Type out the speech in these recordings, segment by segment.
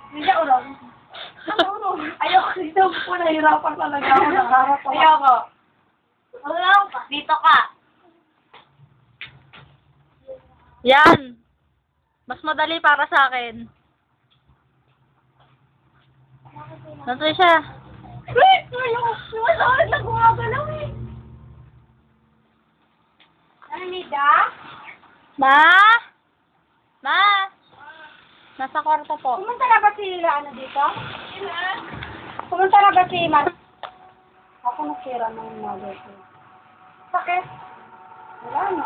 Hindi ako lang. Ayoko dito po, nahirapan talaga ako. Nakaharap ako. Ayoko. Wala pa. Dito ka. Yan. Mas madali para sa akin. Nantoy siya. Wait! Lumasalit na gumagalaw eh. Ano, Nida? Ma? Ma? Nasa kwarto po. Pumunta na ba si ano dito? Pumunta na ba si Mar... Ako nasira ng mother ko. Bakit? Wala na.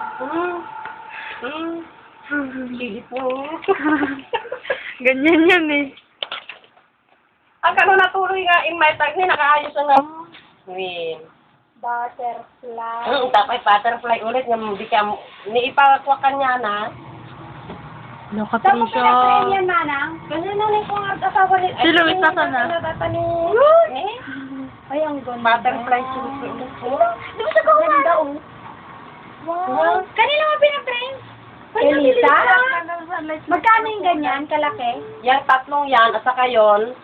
Hindi po. Ganyan yan eh. Ang kano natuloy nga in my tag ni nakaayos na Win. Butterfly. Tapos butterfly ulit nga hindi ka niipakwakan niya na. Ano, Saan mo Patricia? pinag-train yan, Manang? Kasi nanay ko nga asawa rin. Si Luis nasa na? Ay, ang ganda. Butterfly suit ulit. Di ba sa ganda, oh? Wow. Kanila mo pinag-train? Elisa? Magkano yung ganyan? Kalaki? Yang tatlong yan, at saka yun,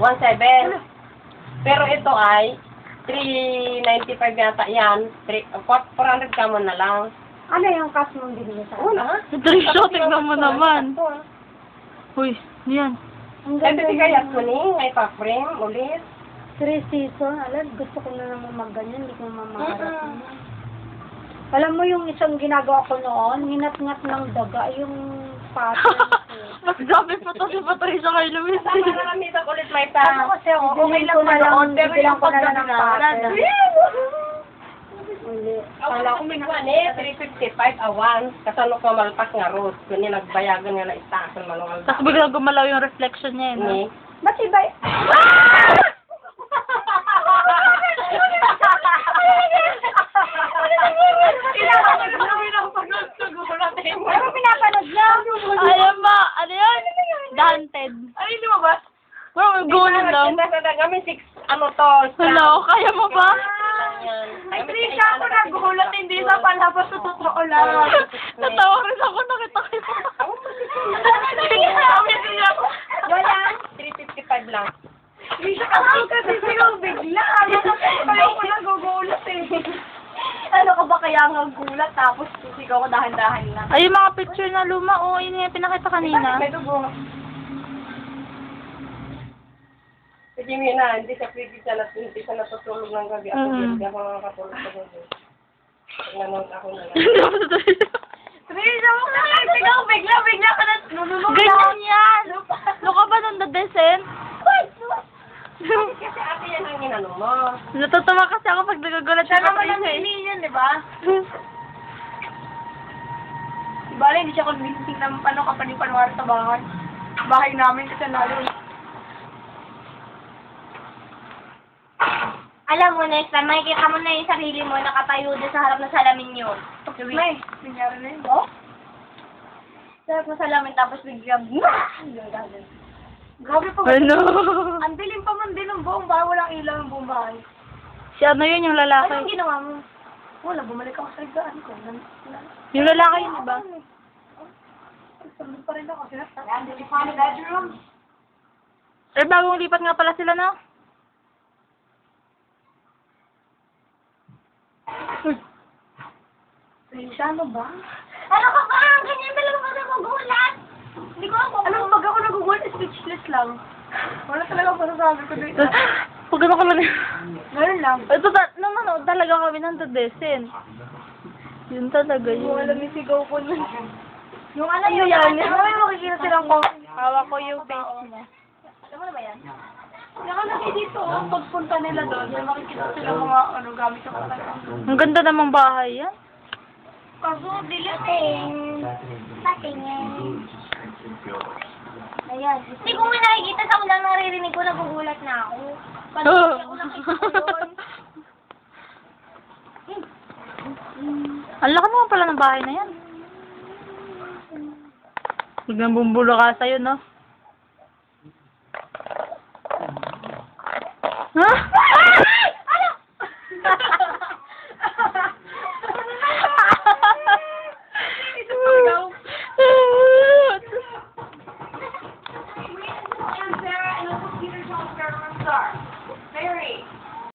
1.7. Pero ito ay 395 yata yan. 400 ka mo na lang. Ano yung cost mong binili sa Una. Patricia, tignan mo naman. Uy, yan. Ang Ito ganda si kayat mo ni, may pa-frame ulit. 3 season. Alam, gusto ko na naman mag-ganyan. Hindi ko mamaharap. Alam mo yung isang ginagawa ko noon, hinat-ngat ng daga, yung pattern ko. Mas grabe pa to si Patricia kay Luis. Tama na kami sa ulit may pa. Ano kasi ako, okay lang manood, pero yung ko na lang ng pattern. Uli. Kala ko may kuwan eh, 355 awan. Kasano ko malpak nga rose. Kuni nagbayagan nga na istakan manual. Tapos biglang gumalaw yung reflection niya eh. No? Ni. Ba't iba Ano pinapanood niya? Ayan ma, ano yun? Daunted. Ay, di ba ba? Wow, gulan lang. Kami 6, ano to? Hello, kaya mo ba? Ay, Trisha, ako nagulat, hindi sa palabas sa totoo lang. Natawa rin ako, nakita ko yun. Wala. 355 lang. Trisha, kasi sigaw bigla. Kaya ko nagugulat eh. Ano ka ba kaya nga gulat tapos sigaw ko dahan-dahan lang. Ay, yung mga picture na luma, oh, yun yung pinakita kanina. May dugo. Kasi yun na, hindi siya natutulog ng gabi. Ako hindi ako nakakatulog sa gabi. Nanood ako na lang. Trisha, mo ka lang. Sigaw bigla ka na nunulog. Ganyan yan. Ano ka ba nung dadesen? Kasi ate yan ang inano mo. Natutuwa kasi ako pag nagagulat siya Siya naman ang Patricia eh. hindi yan, di ba? Bale, hindi siya convincing na paano ka panipanwara sa bahay. Bahay namin kasi lalo. Alam mo, Nestor, makikita mo na yung sarili mo nakatayo doon sa harap ng salamin nyo. May, nangyari na yun. Oh? Sa harap ng salamin, tapos biglang, Grabe pa. Ano? Ang dilim pa man din ng buong bahay. Walang ilaw ng buong bahay. Si ano yun, yung lalaki? anong ginawa mo? Wala, bumalik ako sa higaan ko. Yung lalaki yun, diba? Sabi pa rin ako. Yan, hindi pa ang bedroom. Eh, bagong lipat nga pala sila, no? Trisha, ano ba? Ano ka ba? Ganyan talaga ka nagugulat. Hindi ko ako. Alam mo, pag ako nagugulat, speechless lang. Wala talaga ako masasabi ko dito. Pag ano ka lang. Ngayon lang. Ito, nung ano, talaga kami nang dadesen. Yun talaga Yung alam yun. ni sigaw ko nun. Yung ano Ano yung yan? Ano may makikita silang ko? Hawak ko yung face mo. Alam mo na ba yan? Nakalagay dito, pagpunta nila doon, may makikita silang mga ano, gamit sa talaga. Ang ganda namang bahay yan. Kaso, dilating. Patingin. Ayan. Hindi ko nga nakikita sa ulang naririnig ko, nagugulat na ako. Pag ako nakita ko yun. Ang laki naman pala ng bahay na yan. Biglang bumbulo ka sa'yo, no? Ha? Ano? And Sarah and Uncle Peter told Sarah Star. Mary,